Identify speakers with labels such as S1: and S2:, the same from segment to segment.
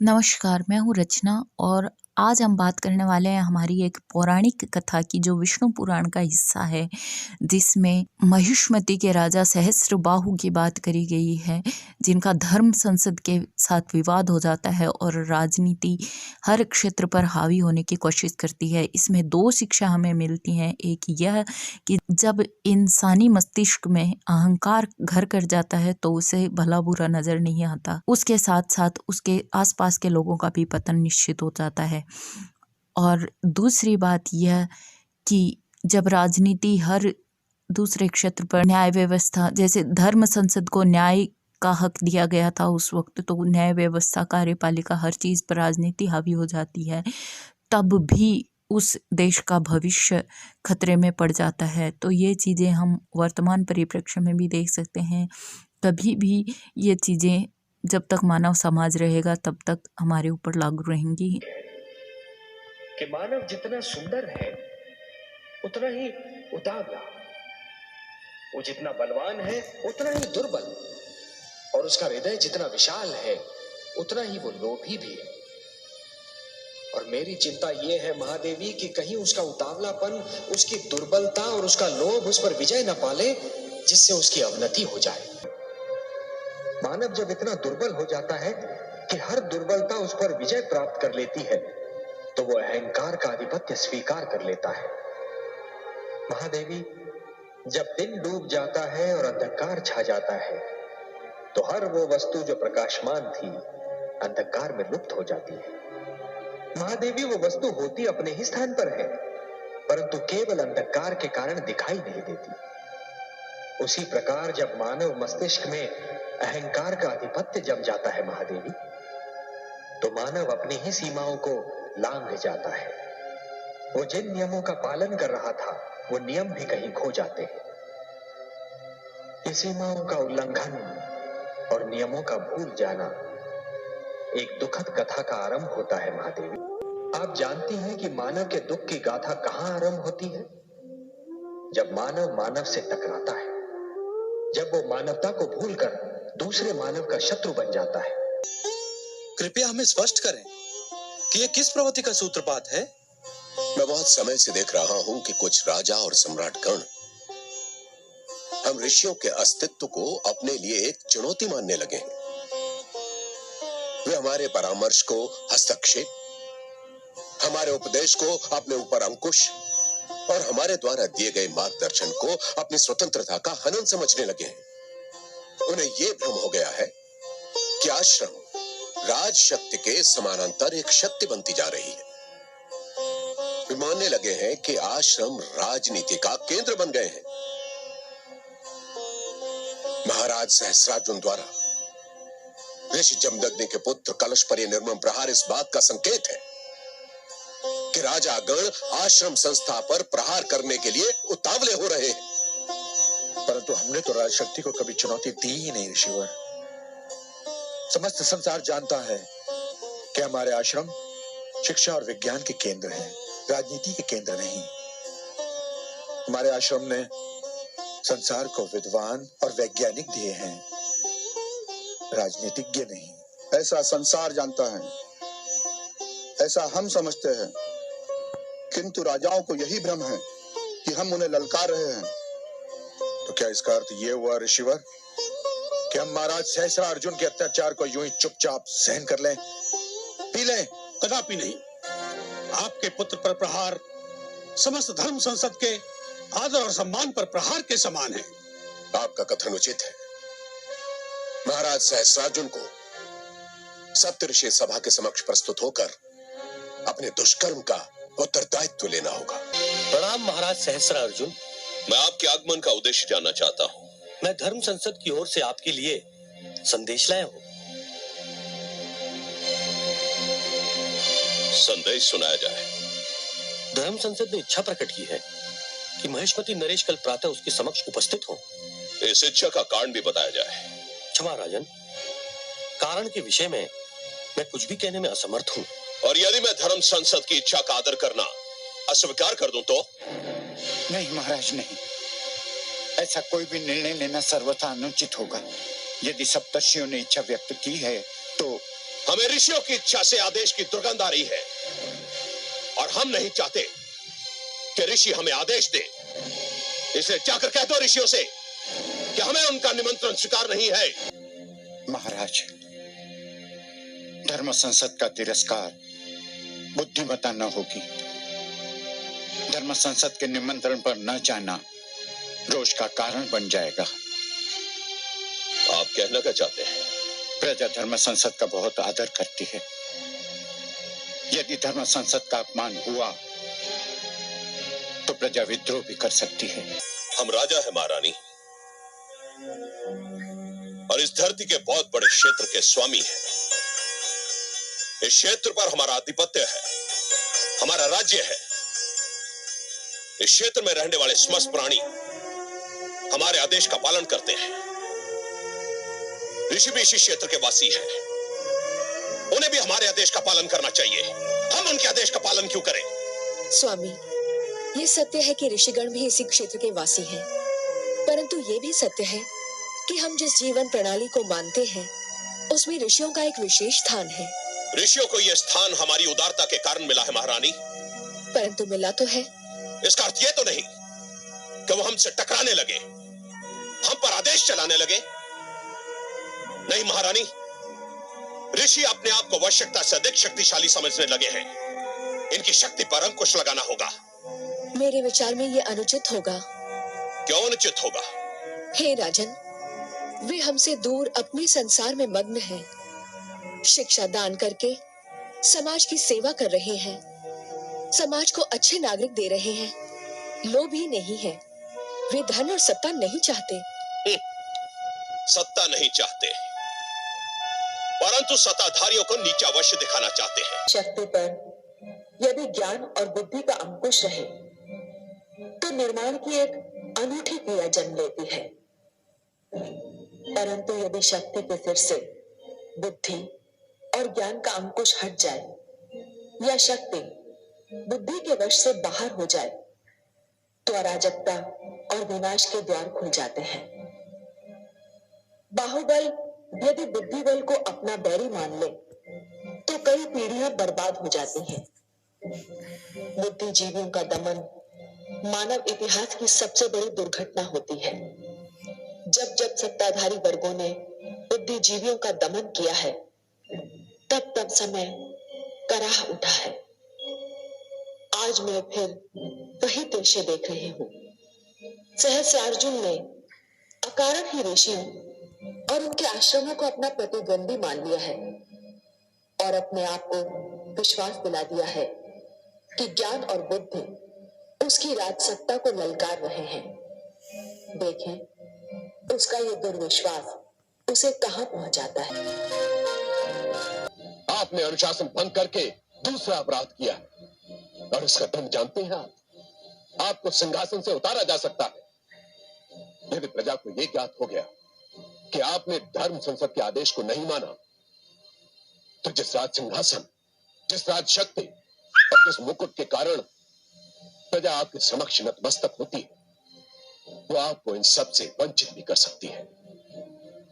S1: नमस्कार, मैं हूँ रचना और आज हम बात करने वाले हैं हमारी एक पौराणिक कथा की जो विष्णु पुराण का हिस्सा है, जिसमें महिष्मति के राजा सहस्त्रबाहु की बात करी गई है, जिनका धर्म संसद के साथ विवाद हो जाता है और राजनीति हर क्षेत्र पर हावी होने की कोशिश करती है। इसमें 2 शिक्षा हमें मिलती हैं। एक यह कि जब इंसानी मस्तिष्क में अहंकार घर कर जाता है तो उसे भला-बुरा नज़र नहीं आता। उसके साथ-साथ उसके आस-पास के लोगों का भी पतन निश्चित हो जाता है। और दूसरी बात यह कि जब राजनीति हर दूसरे क्षेत्र पर न्याय व्यवस्था जैसे धर्म संसद को न्याय का हक दिया गया था उस वक़्त, तो न्याय व्यवस्था, कार्यपालिका हर चीज़ पर राजनीति हावी हो जाती है, तब भी उस देश का भविष्य खतरे में पड़ जाता है। तो ये चीज़ें हम वर्तमान परिप्रेक्ष्य में भी देख सकते हैं। कभी भी ये चीज़ें जब तक मानव समाज रहेगा तब तक हमारे ऊपर लागू रहेंगी।
S2: कि मानव जितना सुंदर है उतना ही उदावला, वो जितना बलवान है उतना ही दुर्बल, और उसका हृदय जितना विशाल है उतना ही वो लोभी भी है। और मेरी चिंता ये है महादेवी कि कहीं उसका उतावलापन, उसकी दुर्बलता और उसका लोभ उस पर विजय न पाले, जिससे उसकी अवनति हो जाए। मानव जब इतना दुर्बल हो जाता है कि हर दुर्बलता उस पर विजय प्राप्त कर लेती है, तो वो अहंकार का आधिपत्य स्वीकार कर लेता है। महादेवी, जब दिन डूब जाता है और अंधकार छा जाता है, तो हर वो वस्तु जो प्रकाशमान थी अंधकार में लुप्त हो जाती है। महादेवी, वो वस्तु होती अपने ही स्थान पर है, परंतु केवल अंधकार के कारण दिखाई नहीं देती। उसी प्रकार जब मानव मस्तिष्क में अहंकार का आधिपत्य जम जाता है महादेवी, तो मानव अपनी ही सीमाओं को लांघ जाता है। वो जिन नियमों का पालन कर रहा था वो नियम भी कहीं खो जाते हैं। ये सीमाओं का उल्लंघन और नियमों का भूल जाना एक दुखद कथा का आरंभ होता है महादेवी। आप जानती हैं कि मानव के दुख की गाथा कहां आरंभ होती है? जब मानव मानव से टकराता है, जब वो मानवता को भूलकर दूसरे मानव का शत्रु बन जाता है।
S3: कृपया हमें स्पष्ट करें कि ये किस प्रवृत्ति का सूत्रपात है?
S4: मैं बहुत समय से देख रहा हूं कि कुछ राजा और सम्राटगण हम ऋषियों के अस्तित्व को अपने लिए एक चुनौती मानने लगे हैं। वे हमारे परामर्श को हस्तक्षेप, हमारे उपदेश को अपने ऊपर अंकुश और हमारे द्वारा दिए गए मार्गदर्शन को अपनी स्वतंत्रता का हनन समझने लगे हैं। उन्हें यह भ्रम हो गया है कि आश्रम राज शक्ति के समानांतर एक शक्ति बनती जा रही है। वे मानने लगे हैं कि आश्रम राजनीति का केंद्र बन गए हैं। महाराज सहस्रार्जुन द्वारा ऋषि जमदग्नि के पुत्र कलश पर यह निर्मम प्रहार इस बात का संकेत है कि राजागण आश्रम संस्था पर प्रहार करने के लिए उतावले हो रहे हैं।
S3: परंतु हमने तो राजशक्ति को कभी चुनौती दी ही नहीं ऋषिवर। समस्त संसार जानता है कि हमारे आश्रम शिक्षा और विज्ञान के केंद्र हैं, राजनीति के केंद्र नहीं। हमारे आश्रम ने संसार को विद्वान और वैज्ञानिक दिए हैं, राजनीतिज्ञ नहीं।
S5: ऐसा संसार जानता है, ऐसा हम समझते हैं, किंतु राजाओं को यही भ्रम है कि हम उन्हें ललकार रहे हैं।
S3: तो क्या इसका अर्थ यह हुआ ऋषिवर कि हम महाराज सहस्रार्जुन के अत्याचार को यूं ही चुपचाप सहन कर लें, पी लें?
S6: कदापि नहीं। आपके पुत्र पर प्रहार समस्त धर्म संसद के आदर और सम्मान पर प्रहार के समान है।
S4: आपका कथन उचित है। महाराज सहस्रार्जुन को सप्त ऋषि सभा के समक्ष प्रस्तुत होकर अपने दुष्कर्म का उत्तरदायित्व लेना होगा।
S7: प्रणाम महाराज सहस्रार्जुन।
S4: मैं आपके आगमन का उद्देश्य जानना चाहता हूँ।
S7: मैं धर्म संसद की ओर से आपके लिए संदेश लाया हूँ।
S4: संदेश सुनाया जाए।
S7: धर्म संसद ने इच्छा प्रकट की है कि महिष्मति नरेश कल प्रातः उसके समक्ष उपस्थित हो।
S4: इस इच्छा का कारण भी बताया जाए।
S7: क्षमा राजन, कारण के विषय में मैं कुछ भी कहने में असमर्थ हूँ।
S4: और यदि मैं धर्म संसद की इच्छा का आदर करना अस्वीकार कर दूं तो?
S5: नहीं महाराज, नहीं। ऐसा कोई भी निर्णय लेना सर्वथा अनुचित होगा। यदि सप्तर्षियों ने इच्छा व्यक्त की है तो
S4: हमें ऋषियों की इच्छा से आदेश की दुर्गंध आ रही है और हम नहीं चाहते कि ऋषि हमें आदेश दे। इसलिए जाकर कह दो ऋषियों से कि हमें उनका निमंत्रण स्वीकार नहीं है।
S5: महाराज, धर्म संसद का तिरस्कार बुद्धिमत्ता न होगी। धर्म संसद के निमंत्रण पर न जाना रोष का कारण बन जाएगा।
S4: आप कहना क्या चाहते हैं?
S5: प्रजा धर्म संसद का बहुत आदर करती है। यदि धर्म संसद का अपमान हुआ तो प्रजा विद्रोह भी कर सकती है।
S4: हम राजा है महारानी, और इस धरती के बहुत बड़े क्षेत्र के स्वामी हैं। इस क्षेत्र पर हमारा आधिपत्य है, हमारा राज्य है। इस क्षेत्र में रहने वाले समस्त प्राणी हमारे आदेश का पालन करते हैं। ऋषि भी इसी क्षेत्र के वासी हैं, उन्हें भी हमारे आदेश का पालन करना चाहिए। हम उनके आदेश का पालन क्यों करें?
S8: स्वामी, ये सत्य है कि ऋषिगण भी इसी क्षेत्र के वासी हैं, परंतु ये भी सत्य है कि हम जिस जीवन प्रणाली को मानते हैं उसमें ऋषियों का एक विशेष स्थान है।
S4: ऋषियों को यह स्थान हमारी उदारता के कारण मिला है महारानी।
S8: परंतु मिला तो है।
S4: इसका अर्थ यह तो नहीं कि वो हमसे टकराने लगे, हम पर आदेश चलाने लगे। नहीं महारानी, ऋषि अपने आप को आवश्यकता से अधिक शक्तिशाली समझने लगे हैं। इनकी शक्ति पर अंकुश लगाना होगा।
S8: मेरे विचार में ये अनुचित होगा।
S4: क्यों अनुचित होगा?
S8: हे राजन, वे हमसे दूर अपने संसार में मग्न हैं, शिक्षा दान करके समाज की सेवा कर रहे हैं, समाज को अच्छे नागरिक दे रहे हैं, लोभी नहीं है। वे धन और सत्ता नहीं चाहते।
S4: सत्ता नहीं चाहते, परंतु सत्ताधारियों को नीचा अवश्य दिखाना चाहते हैं।
S9: शक्ति पर यदि ज्ञान और बुद्धि का अंकुश रहे तो निर्माण की एक अनूठी क्रिया जन्म लेती है। परंतु यदि शक्ति के सिर से बुद्धि और ज्ञान का अंकुश हट जाए या शक्ति बुद्धि के वश से बाहर हो जाए तो अराजकता और विनाश के द्वार खुल जाते हैं। बाहुबल यदि बुद्धि बल को अपना बैरी मान ले तो कई पीढ़ियां बर्बाद हो जाती हैं। बुद्धिजीवियों का दमन मानव इतिहास की सबसे बड़ी दुर्घटना होती है। जब जब सत्ताधारी वर्गों ने बुद्धिजीवियों का दमन किया है तब तब समय कराह उठा है। आज मैं फिर वही दृश्य देख रही हूँ। सहस्रार्जुन ने अकारण ही ऋषियों और उनके आश्रमों को अपना प्रतिद्वंदी मान लिया है और अपने आप को विश्वास दिला दिया है कि ज्ञान और बुद्धि उसकी राजसत्ता को ललकार रहे हैं। देखें उसका ये दुर्विश्वास उसे कहां पहुंचाता है।
S4: आपने अनुशासन भंग करके दूसरा अपराध किया और इसका दंड जानते हैं आप? आपको सिंहासन से उतारा जा सकता है। यदि प्रजा को यह ज्ञात हो गया कि आपने धर्म संसद के आदेश को नहीं माना तो जिस राज सिंहासन, जिस राज शक्ति और जिस मुकुट के कारण प्रजा आपके समक्ष नतमस्तक होती है वो आपको इन सब से वंचित भी कर सकती है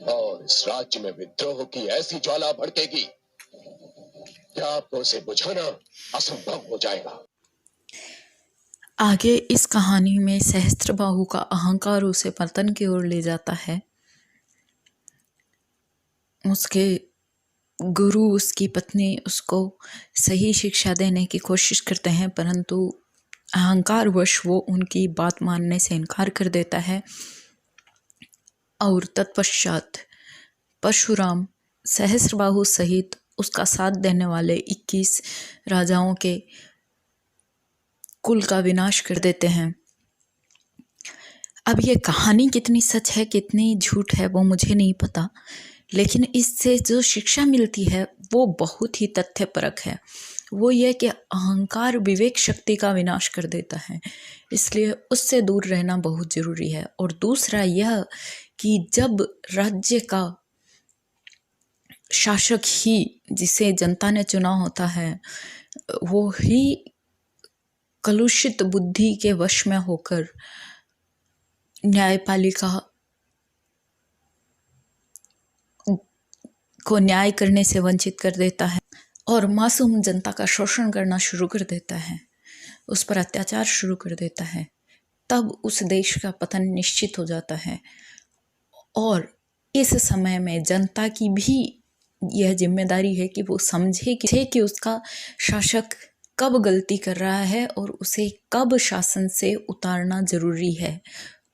S4: और इस राज्य में विद्रोह की ऐसी ज्वाला भड़केगी कि आपको उसे बुझाना असंभव हो जाएगा।
S1: आगे इस कहानी में सहस्त्रबाहु का अहंकार उसे पतन की ओर ले जाता है। उसके गुरु, उसकी पत्नी उसको सही शिक्षा देने की कोशिश करते हैं, परंतु अहंकारवश वो उनकी बात मानने से इनकार कर देता है और तत्पश्चात परशुराम सहस्त्रबाहु सहित उसका साथ देने वाले 21 राजाओं के कुल का विनाश कर देते हैं। अब ये कहानी कितनी सच है कितनी झूठ है वो मुझे नहीं पता, लेकिन इससे जो शिक्षा मिलती है वो बहुत ही तथ्यपरक है। वो ये कि अहंकार विवेक शक्ति का विनाश कर देता है, इसलिए उससे दूर रहना बहुत ज़रूरी है। और दूसरा यह कि जब राज्य का शासक ही, जिसे जनता ने चुना होता है, वो ही कलुषित बुद्धि के वश में होकर न्यायपालिका को न्याय करने से वंचित कर देता है और मासूम जनता का शोषण करना शुरू कर देता है, उस पर अत्याचार शुरू कर देता है, तब उस देश का पतन निश्चित हो जाता है। और इस समय में जनता की भी यह जिम्मेदारी है कि वो समझे कि उसका शासक कब गलती कर रहा है और उसे कब शासन से उतारना जरूरी है,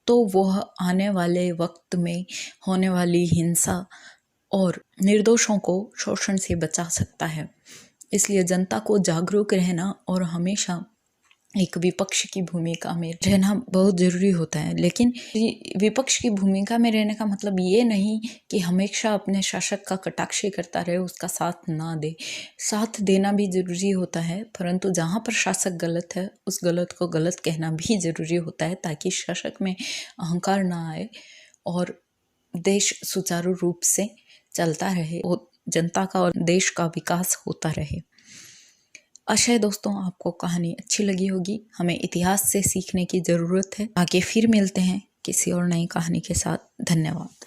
S1: तो वह आने वाले वक्त में होने वाली हिंसा और निर्दोषों को शोषण से बचा सकता है। इसलिए जनता को जागरूक रहना और हमेशा एक विपक्ष की भूमिका में रहना बहुत ज़रूरी होता है। लेकिन विपक्ष की भूमिका में रहने का मतलब ये नहीं कि हमेशा अपने शासक का कटाक्ष करता रहे, उसका साथ ना दे। साथ देना भी ज़रूरी होता है, परंतु जहाँ पर शासक गलत है उस गलत को गलत कहना भी ज़रूरी होता है, ताकि शासक में अहंकार ना आए और देश सुचारू रूप से चलता रहे और जनता का और देश का विकास होता रहे। आशा है दोस्तों आपको कहानी अच्छी लगी होगी। हमें इतिहास से सीखने की ज़रूरत है। आगे फिर मिलते हैं किसी और नई कहानी के साथ। धन्यवाद।